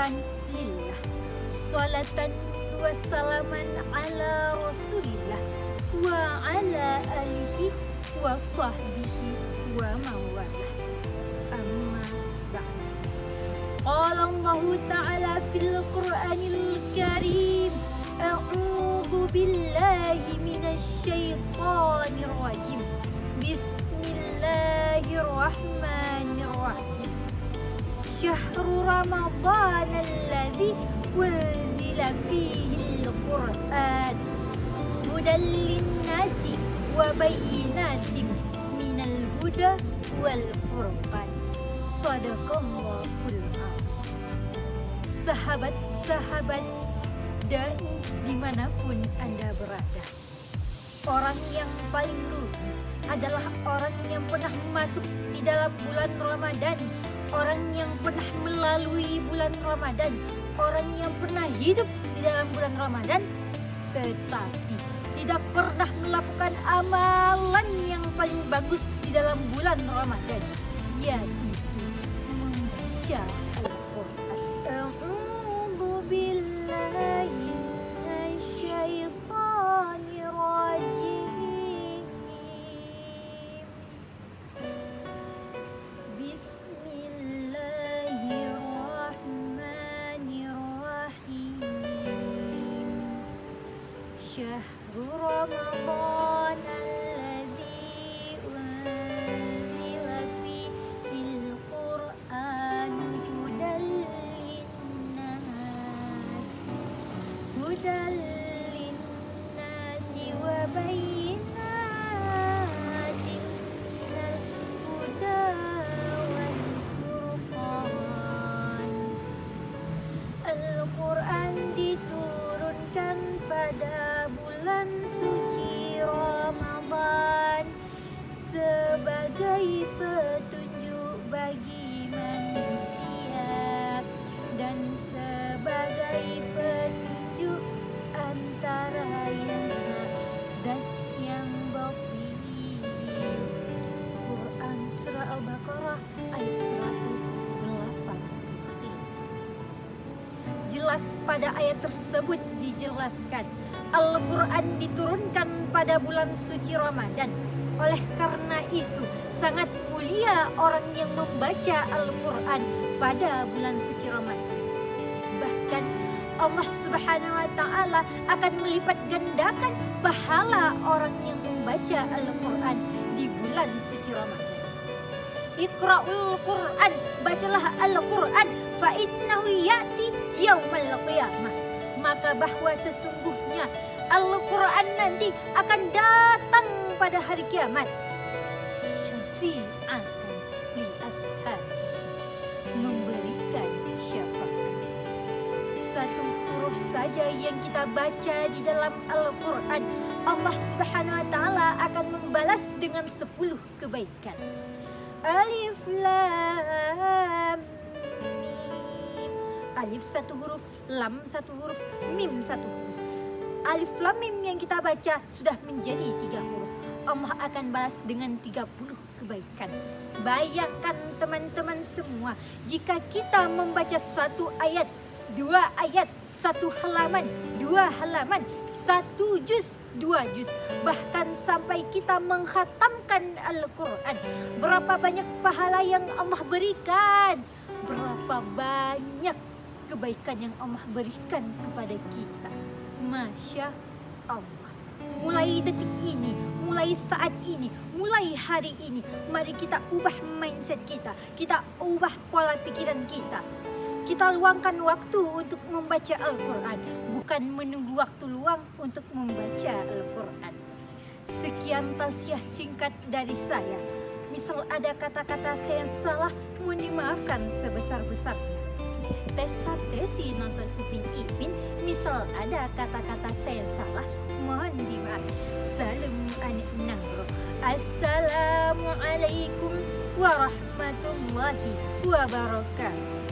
syukran lillah, salatan wa salaman ala rasulillah wa ala alihi wa sahbihi wa mawalah. Amma ba'd. Qala Allah Ta'ala fil Qur'anil Karim, a'udzu billahi minasy syaithanir rajim. Bismillahirrahmanirrahim. Syahrul Ramadan alladzi unzila fihi al-Qur'an hudan lin-nasi wa bayyinatin minal huda wal furqan. Shadaqallahul adzim. Sahabat-sahabat dai dimanapun Anda berada, orang yang paling rugi adalah orang yang pernah masuk di dalam bulan Ramadan, orang yang pernah melalui bulan Ramadan, orang yang pernah hidup di dalam bulan Ramadan tetapi tidak pernah melakukan amalan yang paling bagus di dalam bulan Ramadan, yaitu membaca Al-Quran. A'udzu billahi minasy syaithanir rajim. Bismillahirrahmanirrahim. Syahrul Ramadan alladzi unzila fihil Qur'an hudan lin-nasi wa bayyinatin minal huda wal furqan. Al-Quran diturunkan pada bulan suci Ramadan sebagai petunjuk bagi manusia dan sebagai petunjuk antara yang hak dan yang batil. Quran Surah Al-Baqarah ayat 108. Jelas pada ayat tersebut dijelaskan Al-Quran diturunkan pada bulan suci Ramadan. Oleh karena itu sangat mulia orang yang membaca Al-Quran pada bulan suci Ramadan. Bahkan Allah Subhanahu wa Ta'ala akan melipat gandakan pahala orang yang membaca Al-Quran di bulan suci Ramadan. Iqra'ul Quran, bacalah Al-Quran, fa innahu ya'ti yaumal qiyamah. Maka bahwa sesungguhnya Al-Quran nanti akan datang pada hari kiamat. Syafi'atan lil ashab, memberikan syafaat. Satu huruf saja yang kita baca di dalam Al-Quran, Allah Subhanahu wa Ta'ala akan membalas dengan 10 kebaikan. Alif Lam Mim. Alif satu huruf, lam satu huruf, mim satu huruf. Alif lam mim yang kita baca sudah menjadi 3 huruf. Allah akan balas dengan 30 kebaikan. Bayangkan teman-teman semua, jika kita membaca 1 ayat, 2 ayat, 1 halaman, 2 halaman, 1 juz, 2 juz, bahkan sampai kita mengkhatamkan Al-Quran, berapa banyak pahala yang Allah berikan, berapa banyak kebaikan yang Allah berikan kepada kita. Masya Allah. Mulai detik ini, mulai saat ini, mulai hari ini, mari kita ubah mindset kita, kita ubah pola pikiran kita. Kita luangkan waktu untuk membaca Al-Quran, bukan menunggu waktu luang untuk membaca Al-Quran. Sekian tausiah singkat dari saya. Misal ada kata-kata saya yang salah, mohon dimaafkan sebesar-besarnya. Tesi nonton Upin Ipin, misal ada kata-kata saya salah, mohon dimaaf. Salam anak nangro. Assalamualaikum warahmatullahi wabarakatuh.